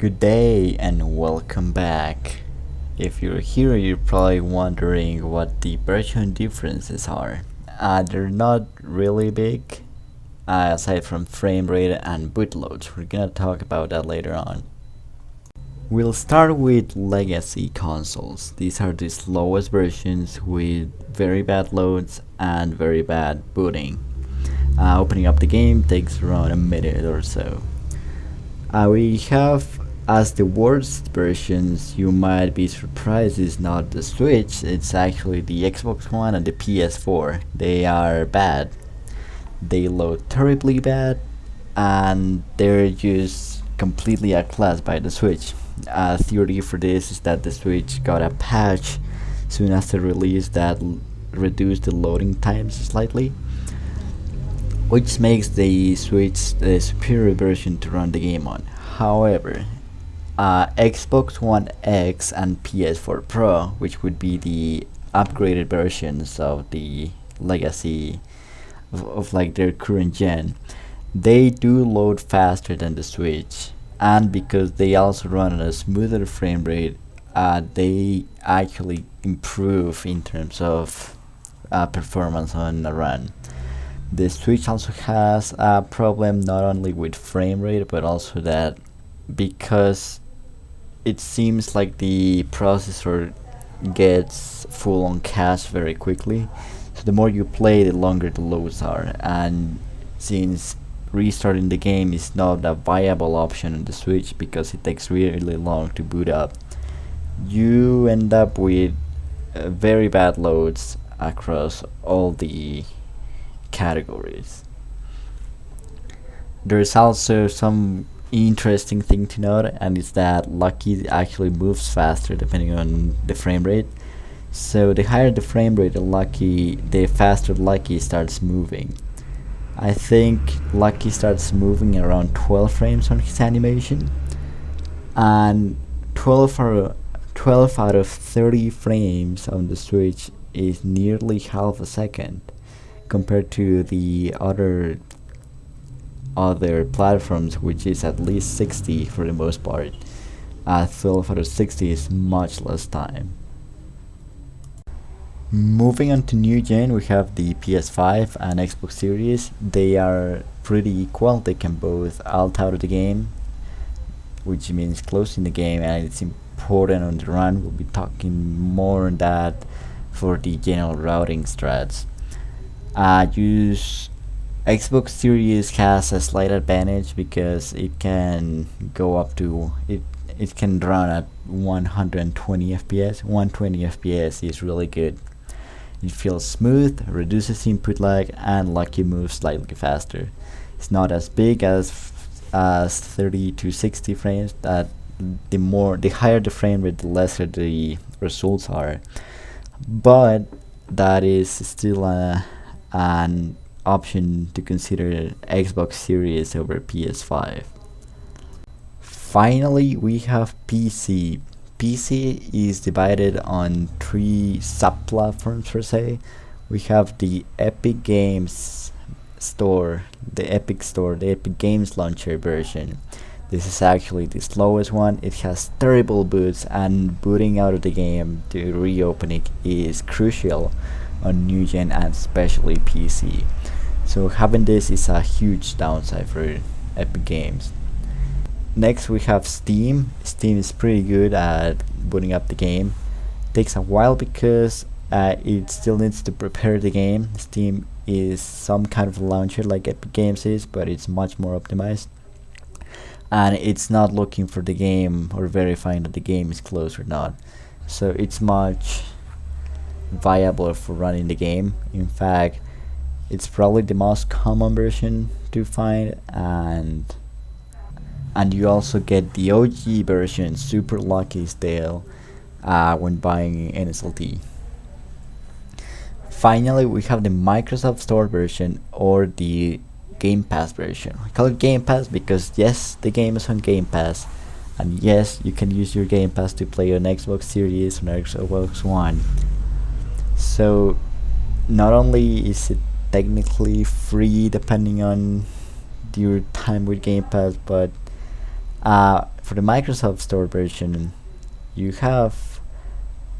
Good day and welcome back. If you're here, you're probably wondering what the version differences are. They're not really big, aside from frame rate and bootloads. We're gonna talk about that later on. We'll start with legacy consoles. These are the slowest versions with very bad loads and very bad booting. Opening up the game takes around a minute or so. We have as the worst versions, you might be surprised, is not the Switch, it's actually the Xbox One and the PS4. They are bad. They load terribly bad, and they're just completely outclassed by the Switch. Theory for this is that the Switch got a patch soon after release that reduced the loading times slightly, which makes the Switch the superior version to run the game on. However, Xbox One X and PS4 Pro, which would be the upgraded versions of the legacy of like their current gen, they do load faster than the Switch, and because they also run at a smoother frame rate, they actually improve in terms of performance on a run. The Switch also has a problem not only with frame rate but also that because it seems like the processor gets full on cache very quickly, so the more you play the longer the loads are, and since restarting the game is not a viable option on the Switch because it takes really long to boot up, you end up with very bad loads across all the categories. There's also some interesting thing to note, and it's that Lucky actually moves faster depending on the frame rate. So the higher the frame rate, the faster Lucky starts moving. I think Lucky starts moving around 12 frames on his animation, and 12 out of 30 frames on the Switch is nearly half a second compared to the other platforms, which is at least 60 for the most part. 12 out of 60 is much less time. Moving on to new gen, we have the PS5 and Xbox Series. They are pretty equal. They can both alt out of the game, which means closing the game, and it's important on the run. We'll be talking more on that for the general routing strats. Use Xbox Series has a slight advantage because it can go up to it can run at 120 FPS. 120 FPS is really good. It feels smooth, reduces input lag, and Lucky moves slightly faster. It's not as big as 30 to 60 frames. That the higher the frame rate, the lesser the results are. But that is still an option to consider Xbox Series over PS5. Finally, we have PC. PC is divided on three sub-platforms per se. We have the Epic Games Store, the Epic Games Launcher version. This is actually the slowest one. It has terrible boots, and booting out of the game to reopen it is crucial on new gen and especially PC. So having this is a huge downside for Epic Games. Next we have Steam. Steam is pretty good at booting up the game. Takes a while because it still needs to prepare the game. Steam is some kind of launcher like Epic Games is, but it's much more optimized. And it's not looking for the game or verifying that the game is closed or not. So it's much viable for running the game. In fact, it's probably the most common version to find, and you also get the OG version, Super Lucky Style, when buying NSLT. Finally, we have the Microsoft Store version or the Game Pass version. I call it Game Pass because yes, the game is on Game Pass, and yes, you can use your Game Pass to play on Xbox Series or Xbox One. So not only is it technically free depending on your time with Game Pass, but for the Microsoft Store version, you have,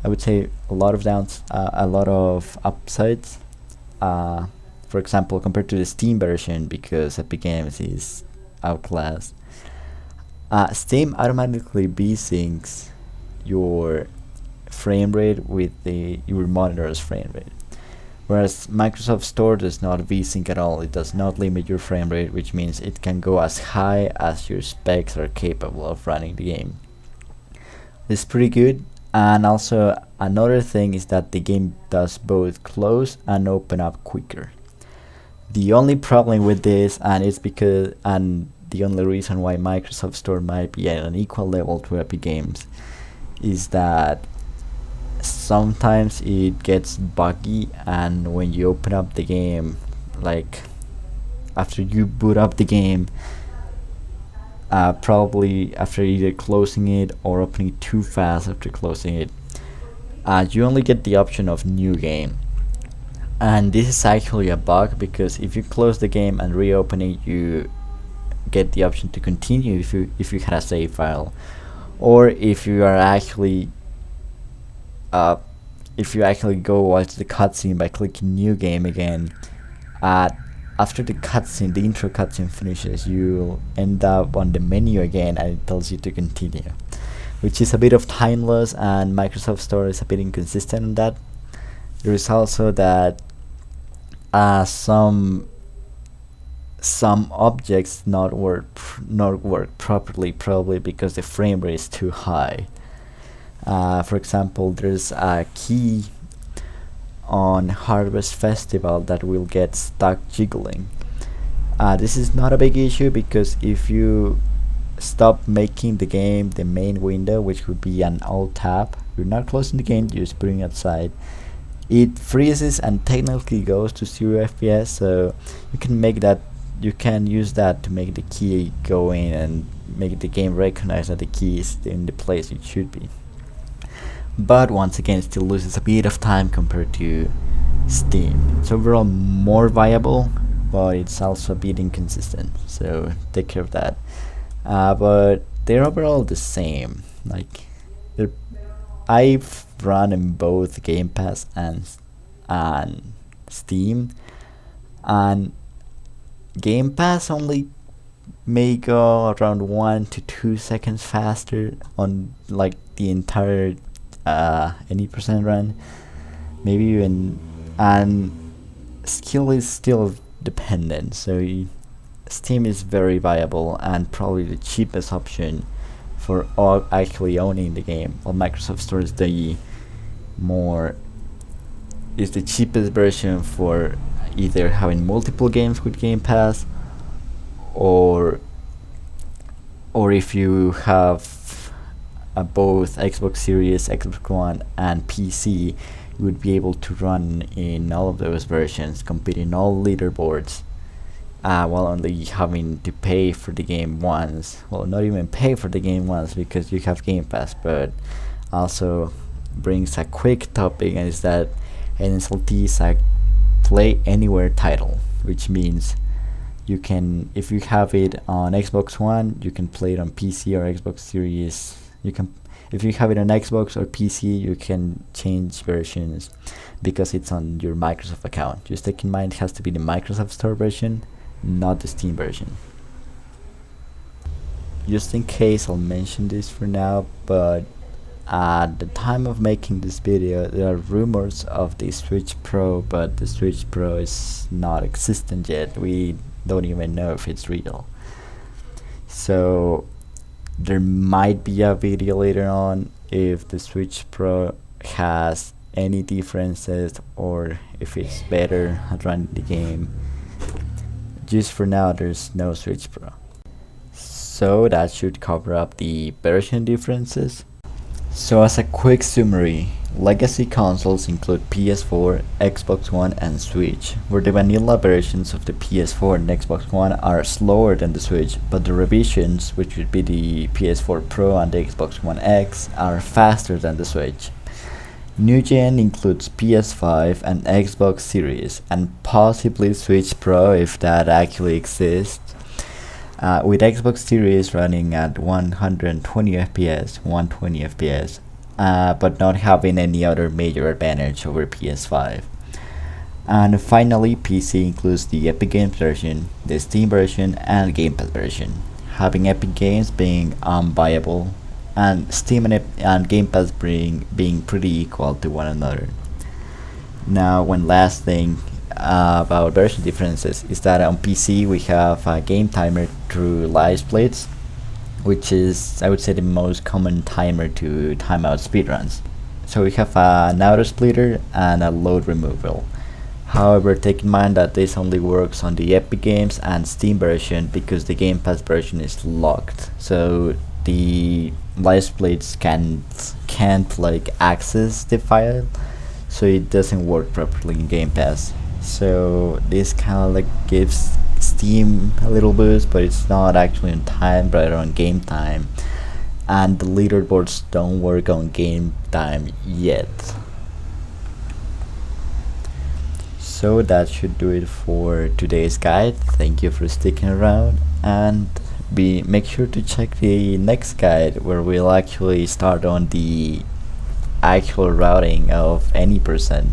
I would say, a lot of a lot of upsides. For example, compared to the Steam version, because Epic Games is outclassed. Steam automatically syncs your frame rate with your monitor's frame rate, whereas Microsoft Store does not vsync at all. It does not limit your frame rate, which means it can go as high as your specs are capable of running the game. It's pretty good. And also another thing is that the game does both close and open up quicker. The only problem with this, and the only reason why Microsoft Store might be at an equal level to Epic Games, is that sometimes it gets buggy, and when you open up the game, like after you boot up the game, probably after either closing it or opening it too fast after closing it, you only get the option of new game. And this is actually a bug, because if you close the game and reopen it, you get the option to continue if you had a save file, or if you are actually if you actually go watch the cutscene by clicking new game again. After the cutscene, the intro cutscene finishes, you'll end up on the menu again, and it tells you to continue, which is a bit of time loss, and Microsoft Store is a bit inconsistent on that. There is also that some objects not work properly, probably because the frame rate is too high. For example, there's a key on Harvest Festival that will get stuck jiggling. This is not a big issue, because if you stop making the game the main window, which would be an alt tab, you're not closing the game, you're just putting it outside, it freezes and technically goes to 0 FPS. So you can use that to make the key go in and make the game recognize that the key is in the place it should be. But once again, it still loses a bit of time compared to Steam. It's overall more viable, but it's also a bit inconsistent, so take care of that. But they're overall the same. Like, I've run in both Game Pass and Steam, and Game Pass only may go around 1 to 2 seconds faster on like the entire any percent run, maybe even, and skill is still dependent. So Steam is very viable and probably the cheapest option for actually owning the game, while Microsoft Store is the cheapest version for either having multiple games with Game Pass, or if you have both Xbox Series, Xbox One, and PC, you would be able to run in all of those versions, compete in all leaderboards, while only having to pay for the game once. Well, not even pay for the game once, because you have Game Pass. But also brings a quick topic, and is that NSLT is a play anywhere title, which means you can, if you have it on Xbox One, you can play it on PC or Xbox Series. If you have it on Xbox or PC, you can change versions because it's on your Microsoft account. Just take in mind, it has to be the Microsoft Store version, not the Steam version. Just in case, I'll mention this for now, but at the time of making this video, there are rumors of the Switch Pro, but the Switch Pro is not existent yet. We don't even know if it's real. So there might be a video later on if the Switch Pro has any differences, or if it's better at running the game. Just for now, there's no Switch Pro. So that should cover up the version differences. So as a quick summary, legacy consoles include PS4, Xbox One, and Switch, where the vanilla versions of the PS4 and Xbox One are slower than the Switch, but the revisions, which would be the PS4 Pro and the Xbox One X, are faster than the Switch. New Gen includes PS5 and Xbox Series, and possibly Switch Pro if that actually exists. With Xbox Series running at 120 FPS, 120 FPS, but not having any other major advantage over PS5. And finally, PC includes the Epic Games version, the Steam version, and Game Pass version, having Epic Games being unbuyable, and Steam and Game Pass being pretty equal to one another. Now, one last thing about version differences is that on PC we have a game timer through live splits, which is, I would say, the most common timer to time out speedruns. So we have an auto splitter and a load removal. However, take in mind that this only works on the Epic Games and Steam version because the Game Pass version is locked. So the live splits can't like access the file, so it doesn't work properly in Game Pass. So this kind of like gives Steam a little boost, but it's not actually on time, but on game time. And the leaderboards don't work on game time yet. So that should do it for today's guide. Thank you for sticking around, and make sure to check the next guide where we'll actually start on the actual routing of any percent.